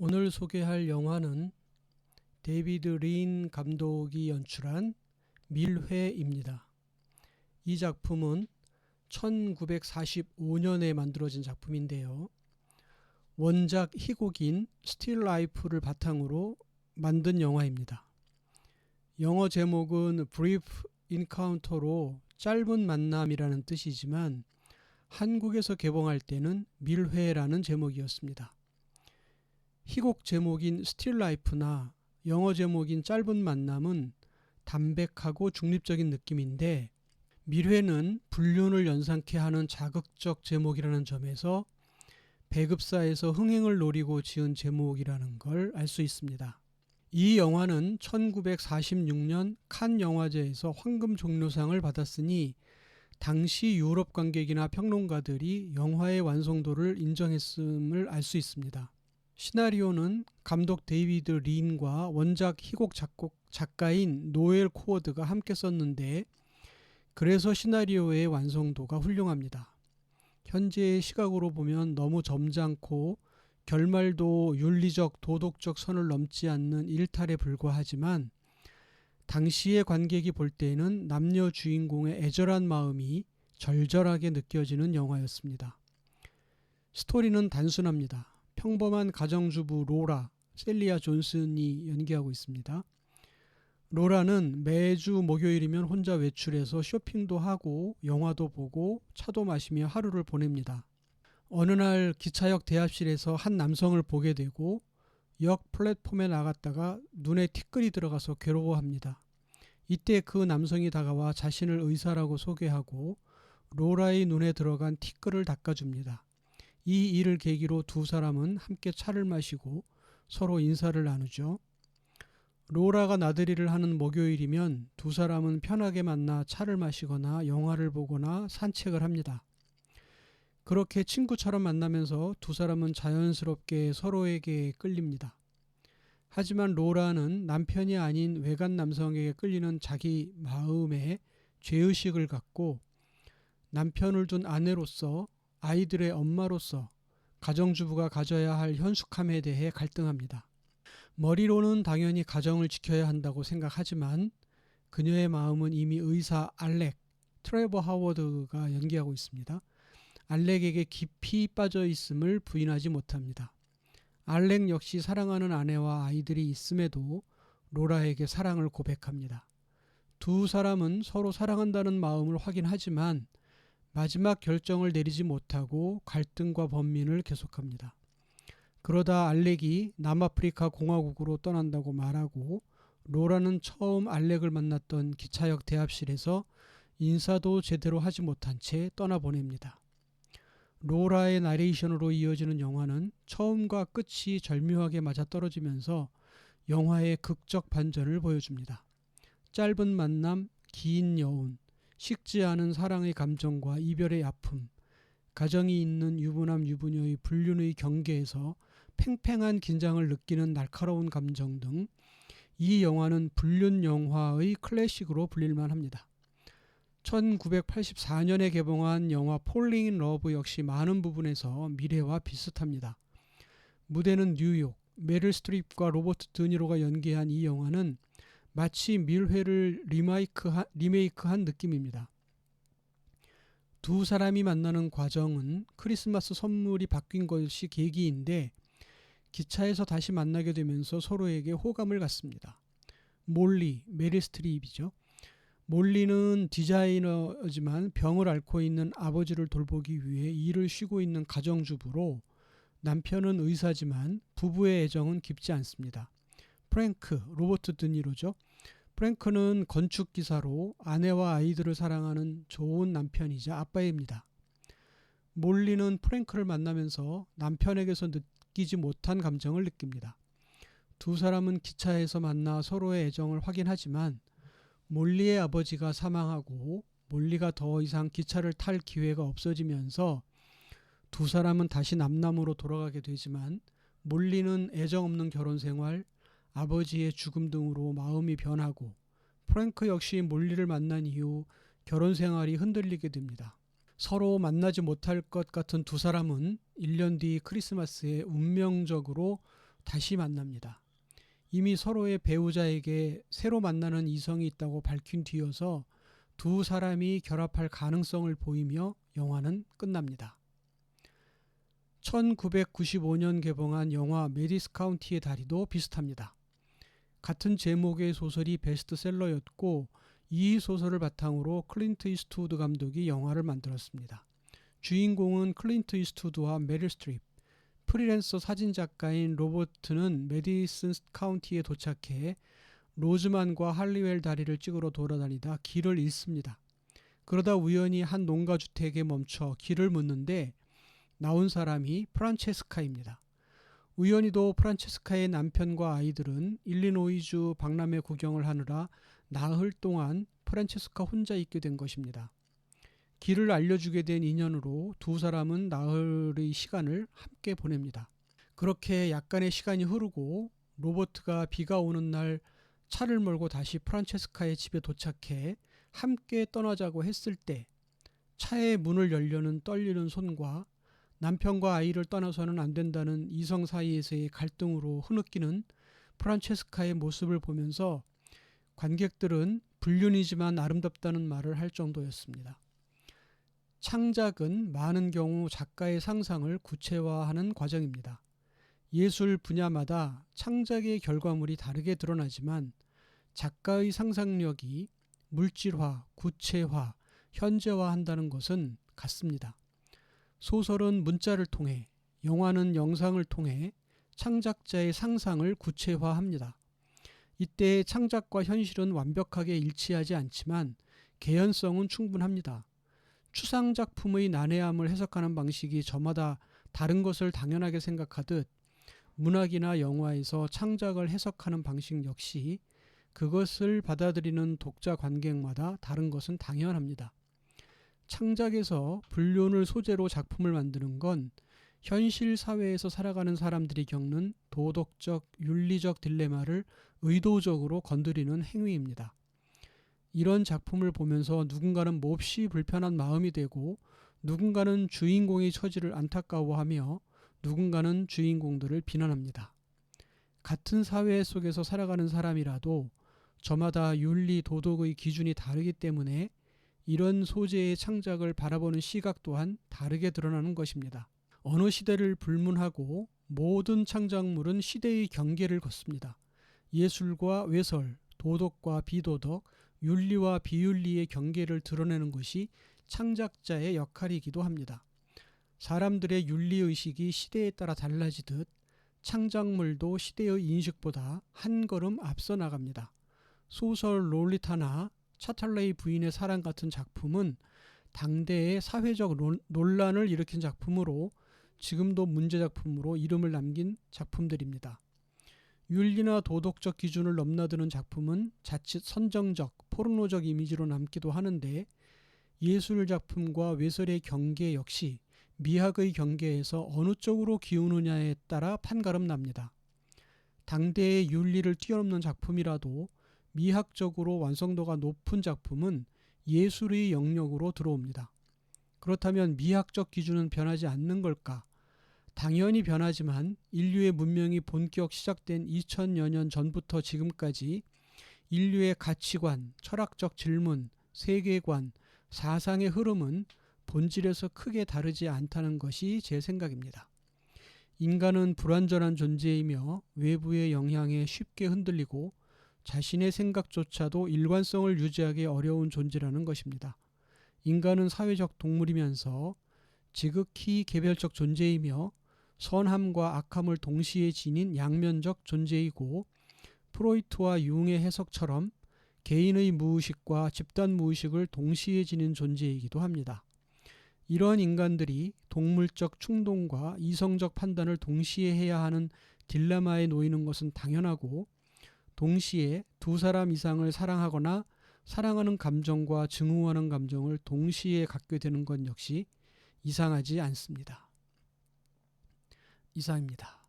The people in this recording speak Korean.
오늘 소개할 영화는 데이비드 린 감독이 연출한 밀회입니다. 이 작품은 1945년에 만들어진 작품인데요. 원작 희곡인 스틸 라이프를 바탕으로 만든 영화입니다. 영어 제목은 Brief Encounter로 짧은 만남이라는 뜻이지만 한국에서 개봉할 때는 밀회라는 제목이었습니다. 희곡 제목인 스틸 라이프나 영어 제목인 짧은 만남은 담백하고 중립적인 느낌인데 밀회는 불륜을 연상케 하는 자극적 제목이라는 점에서 배급사에서 흥행을 노리고 지은 제목이라는 걸 알 수 있습니다. 이 영화는 1946년 칸 영화제에서 황금 종려상을 받았으니 당시 유럽 관객이나 평론가들이 영화의 완성도를 인정했음을 알 수 있습니다. 시나리오는 감독 데이비드 린과 원작 희곡 작가인 노엘 코워드가 함께 썼는데 그래서 시나리오의 완성도가 훌륭합니다. 현재의 시각으로 보면 너무 점잖고 결말도 윤리적 도덕적 선을 넘지 않는 일탈에 불과하지만 당시의 관객이 볼 때에는 남녀 주인공의 애절한 마음이 절절하게 느껴지는 영화였습니다. 스토리는 단순합니다. 평범한 가정주부 로라, 셀리아 존슨이 연기하고 있습니다. 로라는 매주 목요일이면 혼자 외출해서 쇼핑도 하고 영화도 보고 차도 마시며 하루를 보냅니다. 어느 날 기차역 대합실에서 한 남성을 보게 되고 역 플랫폼에 나갔다가 눈에 티끌이 들어가서 괴로워합니다. 이때 그 남성이 다가와 자신을 의사라고 소개하고 로라의 눈에 들어간 티끌을 닦아줍니다. 이 일을 계기로 두 사람은 함께 차를 마시고 서로 인사를 나누죠. 로라가 나들이를 하는 목요일이면 두 사람은 편하게 만나 차를 마시거나 영화를 보거나 산책을 합니다. 그렇게 친구처럼 만나면서 두 사람은 자연스럽게 서로에게 끌립니다. 하지만 로라는 남편이 아닌 외간 남성에게 끌리는 자기 마음에 죄의식을 갖고 남편을 둔 아내로서 아이들의 엄마로서 가정주부가 가져야 할 현숙함에 대해 갈등합니다. 머리로는 당연히 가정을 지켜야 한다고 생각하지만 그녀의 마음은 이미 의사 알렉, 트레버 하워드가 연기하고 있습니다. 알렉에게 깊이 빠져 있음을 부인하지 못합니다. 알렉 역시 사랑하는 아내와 아이들이 있음에도 로라에게 사랑을 고백합니다. 두 사람은 서로 사랑한다는 마음을 확인하지만 마지막 결정을 내리지 못하고 갈등과 번민을 계속합니다. 그러다 알렉이 남아프리카 공화국으로 떠난다고 말하고 로라는 처음 알렉을 만났던 기차역 대합실에서 인사도 제대로 하지 못한 채 떠나보냅니다. 로라의 나레이션으로 이어지는 영화는 처음과 끝이 절묘하게 맞아떨어지면서 영화의 극적 반전을 보여줍니다. 짧은 만남, 긴 여운, 식지 않은 사랑의 감정과 이별의 아픔, 가정이 있는 유부남 유부녀의 불륜의 경계에서 팽팽한 긴장을 느끼는 날카로운 감정 등 이 영화는 불륜 영화의 클래식으로 불릴만 합니다. 1984년에 개봉한 영화 폴링 인 러브 역시 많은 부분에서 미래와 비슷합니다. 무대는 뉴욕, 메릴 스트립과 로버트 드니로가 연기한 이 영화는 마치 밀회를 리메이크한 느낌입니다. 두 사람이 만나는 과정은 크리스마스 선물이 바뀐 것이 계기인데 기차에서 다시 만나게 되면서 서로에게 호감을 갖습니다. 몰리, 메릴 스트립이죠. 몰리는 디자이너지만 병을 앓고 있는 아버지를 돌보기 위해 일을 쉬고 있는 가정주부로 남편은 의사지만 부부의 애정은 깊지 않습니다. 프랭크, 로버트 드니로죠. 프랭크는 건축기사로 아내와 아이들을 사랑하는 좋은 남편이자 아빠입니다. 몰리는 프랭크를 만나면서 남편에게서 느끼지 못한 감정을 느낍니다. 두 사람은 기차에서 만나 서로의 애정을 확인하지만 몰리의 아버지가 사망하고 몰리가 더 이상 기차를 탈 기회가 없어지면서 두 사람은 다시 남남으로 돌아가게 되지만 몰리는 애정 없는 결혼 생활, 아버지의 죽음 등으로 마음이 변하고 프랭크 역시 몰리를 만난 이후 결혼 생활이 흔들리게 됩니다. 서로 만나지 못할 것 같은 두 사람은 1년 뒤 크리스마스에 운명적으로 다시 만납니다. 이미 서로의 배우자에게 새로 만나는 이성이 있다고 밝힌 뒤여서 두 사람이 결합할 가능성을 보이며 영화는 끝납니다. 1995년 개봉한 영화 메디스 카운티의 다리도 비슷합니다. 같은 제목의 소설이 베스트셀러였고 이 소설을 바탕으로 클린트 이스트우드 감독이 영화를 만들었습니다. 주인공은 클린트 이스트우드와 메릴 스트립, 프리랜서 사진작가인 로버트는 메디슨 카운티에 도착해 로즈만과 할리웰 다리를 찍으러 돌아다니다 길을 잃습니다. 그러다 우연히 한 농가주택에 멈춰 길을 묻는데 나온 사람이 프란체스카입니다. 우연히도 프란체스카의 남편과 아이들은 일리노이주 박람회 구경을 하느라 나흘 동안 프란체스카 혼자 있게 된 것입니다. 길을 알려주게 된 인연으로 두 사람은 나흘의 시간을 함께 보냅니다. 그렇게 약간의 시간이 흐르고 로버트가 비가 오는 날 차를 몰고 다시 프란체스카의 집에 도착해 함께 떠나자고 했을 때 차의 문을 열려는 떨리는 손과 남편과 아이를 떠나서는 안 된다는 이성 사이에서의 갈등으로 흐느끼는 프란체스카의 모습을 보면서 관객들은 불륜이지만 아름답다는 말을 할 정도였습니다. 창작은 많은 경우 작가의 상상을 구체화하는 과정입니다. 예술 분야마다 창작의 결과물이 다르게 드러나지만 작가의 상상력이 물질화, 구체화, 현재화한다는 것은 같습니다. 소설은 문자를 통해, 영화는 영상을 통해 창작자의 상상을 구체화합니다. 이때 창작과 현실은 완벽하게 일치하지 않지만 개연성은 충분합니다. 추상작품의 난해함을 해석하는 방식이 저마다 다른 것을 당연하게 생각하듯 문학이나 영화에서 창작을 해석하는 방식 역시 그것을 받아들이는 독자 관객마다 다른 것은 당연합니다. 창작에서 불륜을 소재로 작품을 만드는 건 현실 사회에서 살아가는 사람들이 겪는 도덕적, 윤리적 딜레마를 의도적으로 건드리는 행위입니다. 이런 작품을 보면서 누군가는 몹시 불편한 마음이 되고 누군가는 주인공의 처지를 안타까워하며 누군가는 주인공들을 비난합니다. 같은 사회 속에서 살아가는 사람이라도 저마다 윤리, 도덕의 기준이 다르기 때문에 이런 소재의 창작을 바라보는 시각 또한 다르게 드러나는 것입니다. 어느 시대를 불문하고 모든 창작물은 시대의 경계를 걷습니다. 예술과 외설, 도덕과 비도덕, 윤리와 비윤리의 경계를 드러내는 것이 창작자의 역할이기도 합니다. 사람들의 윤리의식이 시대에 따라 달라지듯 창작물도 시대의 인식보다 한 걸음 앞서 나갑니다. 소설 롤리타나 차탈레이 부인의 사랑 같은 작품은 당대의 사회적 논란을 일으킨 작품으로 지금도 문제작품으로 이름을 남긴 작품들입니다. 윤리나 도덕적 기준을 넘나드는 작품은 자칫 선정적, 포르노적 이미지로 남기도 하는데 예술작품과 외설의 경계 역시 미학의 경계에서 어느 쪽으로 기우느냐에 따라 판가름 납니다. 당대의 윤리를 뛰어넘는 작품이라도 미학적으로 완성도가 높은 작품은 예술의 영역으로 들어옵니다. 그렇다면 미학적 기준은 변하지 않는 걸까? 당연히 변하지만 인류의 문명이 본격 시작된 2000여 년 전부터 지금까지 인류의 가치관, 철학적 질문, 세계관, 사상의 흐름은 본질에서 크게 다르지 않다는 것이 제 생각입니다. 인간은 불완전한 존재이며 외부의 영향에 쉽게 흔들리고 자신의 생각조차도 일관성을 유지하기 어려운 존재라는 것입니다. 인간은 사회적 동물이면서 지극히 개별적 존재이며 선함과 악함을 동시에 지닌 양면적 존재이고 프로이트와 융의 해석처럼 개인의 무의식과 집단 무의식을 동시에 지닌 존재이기도 합니다. 이러한 인간들이 동물적 충동과 이성적 판단을 동시에 해야 하는 딜레마에 놓이는 것은 당연하고 동시에 두 사람 이상을 사랑하거나 사랑하는 감정과 증오하는 감정을 동시에 갖게 되는 것 역시 이상하지 않습니다. 이상입니다.